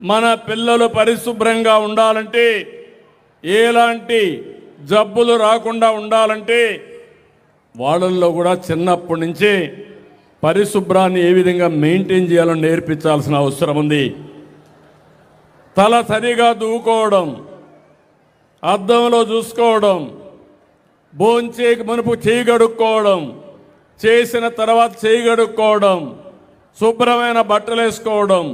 మన పిల్లలు పరిశుభ్రంగా ఉండాలంటే, ఎలాంటి జబ్బులు రాకుండా ఉండాలంటే వాళ్ళల్లో కూడా చిన్నప్పటి నుంచే పరిశుభ్రాన్ని ఏ విధంగా మెయింటైన్ చేయాలో నేర్పించాల్సిన అవసరం ఉంది. తల సరిగా దూకోవడం, అద్దంలో చూసుకోవడం, భోంచేకి మునుపు చేయి కడుక్కోవడం, చేసిన తర్వాత చేయి కడుక్కోవడం, శుభ్రమైన బట్టలు వేసుకోవడం,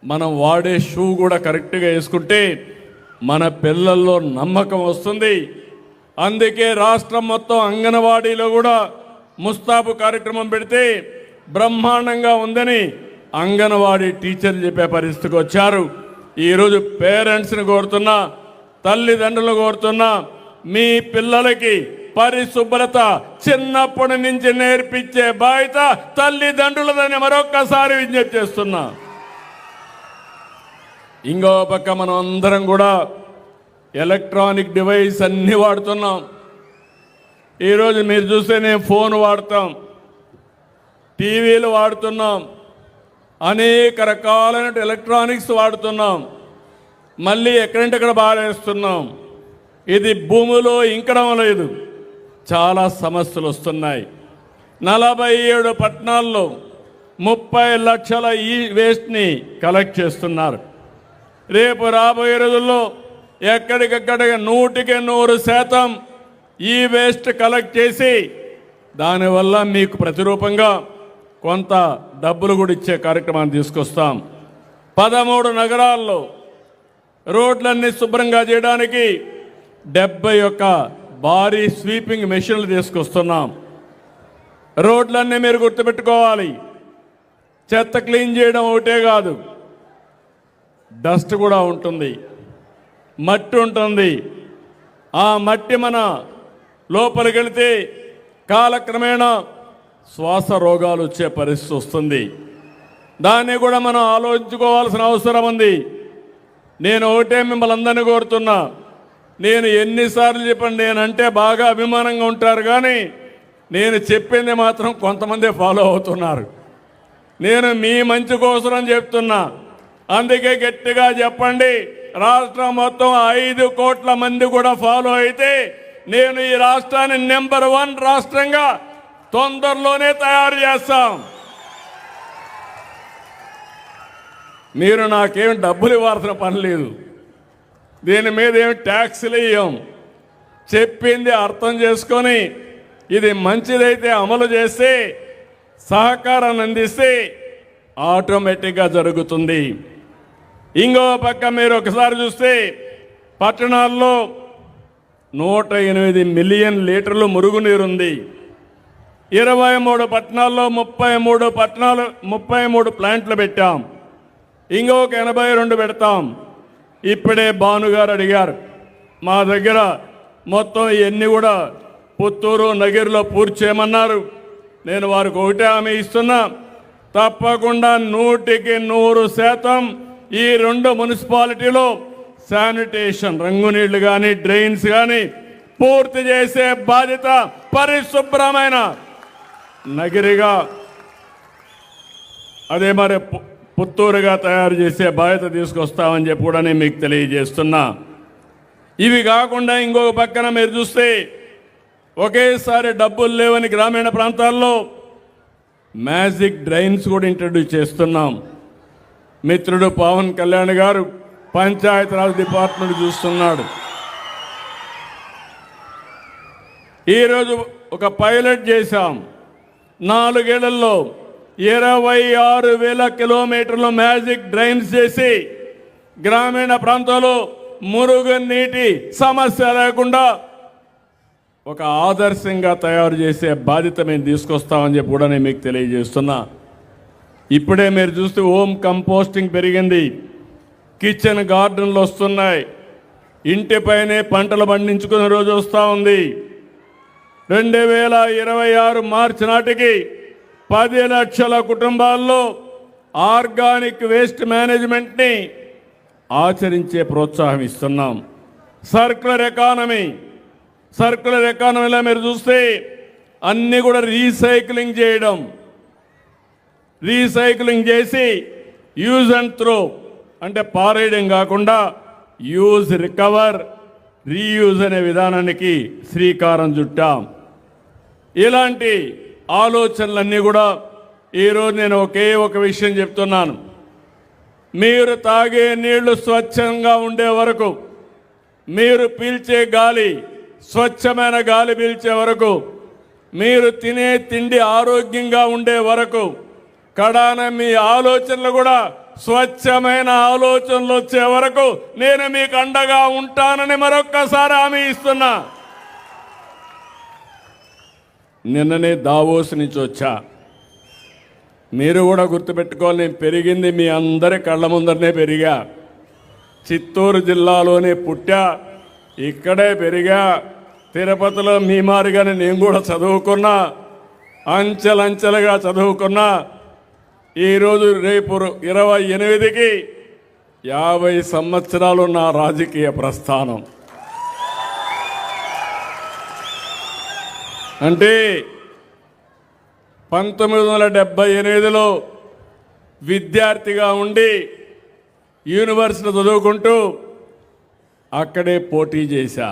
మనం వాడే షూ కూడా కరెక్ట్గా వేసుకుంటే మన పిల్లల్లో నమ్మకం వస్తుంది. అందుకే రాష్ట్రం మొత్తం అంగన్వాడీలో కూడా ముస్తాబు కార్యక్రమం పెడితే బ్రహ్మాండంగా ఉందని అంగన్వాడీ టీచర్లు చెప్పే పరిస్థితికి వచ్చారు. ఈరోజు పేరెంట్స్ని కోరుతున్నా, తల్లిదండ్రులు కోరుతున్నా, మీ పిల్లలకి పరిశుభ్రత చిన్నప్పటి నుంచి నేర్పించే బాధ్యత తల్లిదండ్రులదని మరొక్కసారి విజ్ఞప్తి చేస్తున్నా. ఇంకో పక్క మనం అందరం కూడా ఎలక్ట్రానిక్ డివైస్ అన్నీ వాడుతున్నాం. ఈరోజు మీరు చూస్తే నేను ఫోన్ వాడతాం, టీవీలు వాడుతున్నాం, అనేక రకాలైన ఎలక్ట్రానిక్స్ వాడుతున్నాం, మళ్ళీ ఎక్కడంటే బారేస్తున్నాం. ఇది భూమిలో ఇంకడం లేదు, చాలా సమస్యలు వస్తున్నాయి. 47 పట్టణాల్లో 30 లక్షల ఈ వేస్ట్ని కలెక్ట్ చేస్తున్నారు. రేపు రాబోయే రోజుల్లో ఎక్కడికక్కడ 100% ఈ వేస్ట్ కలెక్ట్ చేసి దానివల్ల మీకు ప్రతిరూపంగా కొంత డబ్బులు కూడా ఇచ్చే కార్యక్రమాన్ని తీసుకొస్తాం. 13 నగరాల్లో రోడ్లన్నీ శుభ్రంగా చేయడానికి 71 భారీ స్వీపింగ్ మెషిన్లు తీసుకొస్తున్నాం. రోడ్లన్నీ మీరు గుర్తుపెట్టుకోవాలి, చెత్త క్లీన్ చేయడం ఒకటే కాదు, డస్ట్ కూడా ఉంటుంది, మట్టి ఉంటుంది. ఆ మట్టి మన లోపలికి వెళితే కాలక్రమేణా శ్వాస రోగాలు వచ్చే పరిస్థితి వస్తుంది. దాన్ని కూడా మనం ఆలోచించుకోవాల్సిన అవసరం ఉంది. నేను ఒకటే మిమ్మల్ని అందరినీ కోరుతున్నా, నేను ఎన్నిసార్లు చెప్పండి, నేనంటే బాగా అభిమానంగా ఉంటారు, కానీ నేను చెప్పింది మాత్రం కొంతమంది ఫాలో అవుతున్నారు. నేను మీ మంచి కోసం చెప్తున్నా, అందుకే గట్టిగా చెప్పండి. రాష్ట్రం మొత్తం 5 కోట్ల మంది కూడా ఫాలో అయితే నేను ఈ రాష్ట్రాన్ని నెంబర్ 1 రాష్ట్రంగా తొందరలోనే తయారు చేస్తాం. మీరు నాకేం డబ్బులు ఇవ్వాల్సిన పని లేదు, దీని మీద ఏమి ట్యాక్స్లు ఇవ్వం. చెప్పింది అర్థం చేసుకొని ఇది మంచిదైతే అమలు చేస్తే, సహకారాన్ని అందిస్తే ఆటోమేటిక్గా జరుగుతుంది. ఇంకో పక్క మీరు ఒకసారి చూస్తే పట్టణాల్లో 108 మిలియన్ లీటర్లు మురుగునీరుంది. 23 పట్టణాల్లో 33 ప్లాంట్లు పెట్టాం. ఇంకొక 82 పెడతాం. ఇప్పుడే భానుగారు అడిగారు, మా దగ్గర మొత్తం ఇవన్నీ కూడా పుత్తూరు నగిరిలో పూర్తి చేయమన్నారు. నేను వారికి ఒకటే హామీ ఇస్తున్నా, తప్పకుండా 100% ఈ 2 మున్సిపాలిటీలో శానిటేషన్, రంగునీళ్లు కానీ డ్రైన్స్ కానీ పూర్తి చేసే బాధ్యత పరిశుభ్రమైన నగిరిగా, అదే మరి పుత్తూరుగా తయారు చేసే బాధ్యత తీసుకొస్తామని చెప్పి కూడా నేను మీకు తెలియజేస్తున్నా. ఇవి కాకుండా ఇంకొక పక్కన మీరు చూస్తే ఒకేసారి డబ్బులు లేవని గ్రామీణ ప్రాంతాల్లో మ్యాజిక్ డ్రైన్స్ కూడా ఇంట్రడ్యూస్ చేస్తున్నాం. మిత్రుడు పవన్ కళ్యాణ్ గారు పంచాయతీరాజ్ డిపార్ట్మెంట్ చూస్తున్నాడు. ఈరోజు ఒక పైలట్ చేశాం. 4 ఏళ్లలో 26,000 కిలోమీటర్లు మ్యాజిక్ డ్రైన్స్ చేసి గ్రామీణ ప్రాంతాల్లో మురుగునీటి సమస్య లేకుండా ఒక ఆదర్శంగా తయారు చేసే బాధ్యత మేము తీసుకొస్తామని చెప్పి కూడా నేను మీకు తెలియజేస్తున్నా. ఇప్పుడే మీరు చూస్తే హోమ్ కంపోస్టింగ్ పెరిగింది, కిచెన్ గార్డెన్లు వస్తున్నాయి, ఇంటిపైనే పంటలు పండించుకునే రోజు వస్తూ ఉంది. 2026 మార్చి నాటికి 10 లక్షల కుటుంబాల్లో ఆర్గానిక్ వేస్ట్ మేనేజ్మెంట్ని ఆచరించే ప్రోత్సాహం ఇస్తున్నాం. సర్క్యులర్ ఎకానమీలో మీరు చూస్తే అన్నీ కూడా రీసైక్లింగ్ చేసి యూజ్ అండ్ త్రో అంటే పారేయడం కాకుండా యూజ్, రికవర్, రీయూజ్ అనే విధానానికి శ్రీకారం చుట్టాం. ఇలాంటి ఆలోచనలన్నీ కూడా ఈరోజు నేను ఒకే ఒక విషయం చెప్తున్నాను. మీరు తాగే నీళ్లు స్వచ్ఛంగా ఉండే వరకు, మీరు పీల్చే గాలి స్వచ్ఛమైన గాలి పీల్చే వరకు, మీరు తినే తిండి ఆరోగ్యంగా ఉండే వరకు, కడాన మీ ఆలోచనలు కూడా స్వచ్ఛమైన ఆలోచనలు వచ్చే వరకు నేను మీకు అండగా ఉంటానని మరొక్కసారి హామీ ఇస్తున్నా. నిన్ననే దావోస్ నుంచి వచ్చా. మీరు కూడా గుర్తుపెట్టుకోవాలి, నేను పెరిగింది మీ అందరి కళ్ళ ముందరనే పెరిగా. చిత్తూరు జిల్లాలోనే పుట్టా, ఇక్కడే పెరిగా. తిరుపతిలో మీ మారిగానే నేను కూడా చదువుకున్నా, అంచెలంచెలుగా చదువుకున్నా. ఈరోజు రేపు 28కి 50 సంవత్సరాలు నా రాజకీయ ప్రస్థానం. అంటే 1978లో విద్యార్థిగా ఉండి యూనివర్సిటీ చదువుకుంటూ అక్కడే పోటీ చేశా.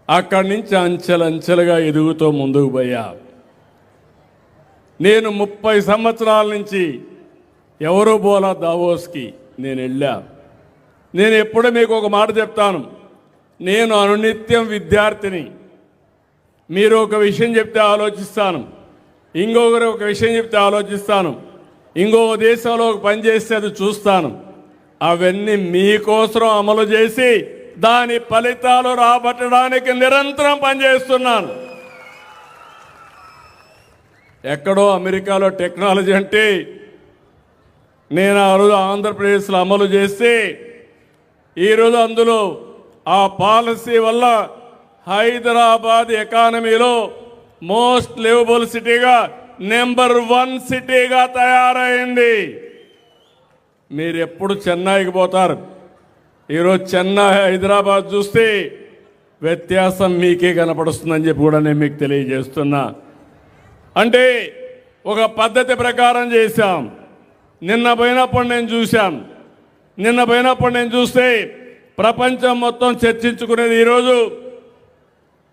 అక్కడి నుంచి అంచెలంచెలుగా ఎదుగుతూ ముందుకు పోయా. నేను 30 సంవత్సరాల నుంచి ఎవరూ పోలా దావోస్కి నేను వెళ్ళా. నేను ఎప్పుడూ మీకు ఒక మాట చెప్తాను, నేను అనునిత్యం విద్యార్థిని. మీరు ఒక విషయం చెప్తే ఆలోచిస్తాను, ఇంకొకరు ఒక విషయం చెప్తే ఆలోచిస్తాను, ఇంకో దేశంలో ఒక పని చేస్తే అది చూస్తాను. అవన్నీ మీకోసం అమలు చేసి దాని ఫలితాలు రాబట్టడానికి నిరంతరం పనిచేస్తున్నాను. ఎక్కడో అమెరికాలో టెక్నాలజీ అంటే నేను ఆ రోజు ఆంధ్రప్రదేశ్లో అమలు చేస్తే ఈరోజు అందులో ఆ పాలసీ వల్ల హైదరాబాద్ ఎకానమీలో మోస్ట్ లివబుల్ సిటీగా నెంబర్ 1 సిటీగా తయారైంది. మీరు ఎప్పుడు చెన్నైకి పోతారు, ఈరోజు చెన్నై, హైదరాబాద్ చూస్తే వ్యత్యాసం మీకే కనపడుస్తుందని చెప్పి కూడా నేను మీకు తెలియజేస్తున్నా. అంటే ఒక పద్ధతి ప్రకారం చేశాం. నిన్న పోయినప్పుడు నేను చూస్తే ప్రపంచం మొత్తం చర్చించుకునేది ఈరోజు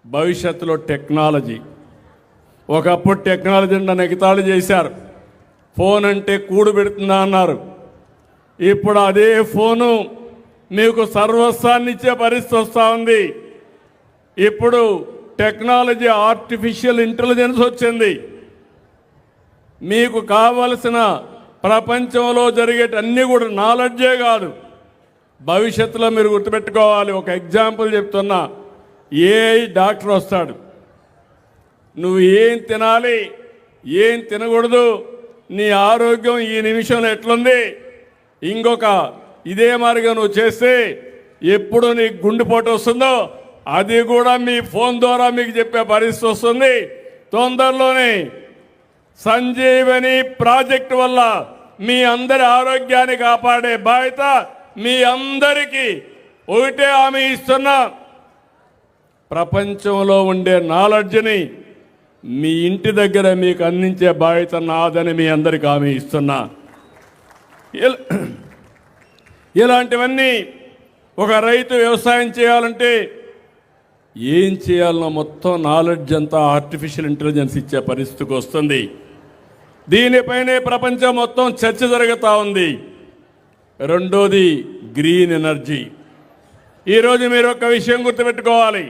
భవిష్యత్తులో టెక్నాలజీ. ఒకప్పుడు టెక్నాలజీ నెగతాళి చేశారు. ఫోన్ అంటే కూడు పెడుతుందా అన్నారు. ఇప్పుడు అదే ఫోను మీకు సర్వస్వాన్ని ఇచ్చే పరిస్థితి వస్తూ ఉంది. ఇప్పుడు టెక్నాలజీ, ఆర్టిఫిషియల్ ఇంటెలిజెన్స్ వచ్చింది. మీకు కావలసిన ప్రపంచంలో జరిగేటన్నీ కూడా నాలెడ్జే కాదు, భవిష్యత్తులో మీరు గుర్తుపెట్టుకోవాలి. ఒక ఎగ్జాంపుల్ చెప్తున్నా, ఏఐ డాక్టర్ వస్తాడు. నువ్వు ఏం తినాలి, ఏం తినకూడదు, నీ ఆరోగ్యం ఈ నిమిషంలో ఎట్లుంది, ఇంకొక ఇదే మారిగా నువ్వు చేస్తే ఎప్పుడు నీకు గుండెపోటు వస్తుందో అది కూడా మీ ఫోన్ ద్వారా మీకు చెప్పే పరిస్థితి వస్తుంది. తొందరలోనే సంజీవని ప్రాజెక్టు వల్ల మీ అందరి ఆరోగ్యాన్ని కాపాడే బాధ్యత మీ అందరికీ. ఒకటే హామీ ఇస్తున్నా, ప్రపంచంలో ఉండే నాలెడ్జ్ని మీ ఇంటి దగ్గర మీకు అందించే బాధ్యత నాదని మీ అందరికీ హామీ ఇస్తున్నా. ఇలాంటివన్నీ ఒక రైతు వ్యవసాయం చేయాలంటే ఏం చేయాలనో మొత్తం నాలెడ్జ్ అంతా ఆర్టిఫిషియల్ ఇంటెలిజెన్స్ ఇచ్చే పరిస్థితికి వస్తుంది. దీనిపైనే ప్రపంచం మొత్తం చర్చ జరుగుతూ ఉంది. రెండోది గ్రీన్ ఎనర్జీ. ఈరోజు మీరు ఒక విషయం గుర్తుపెట్టుకోవాలి,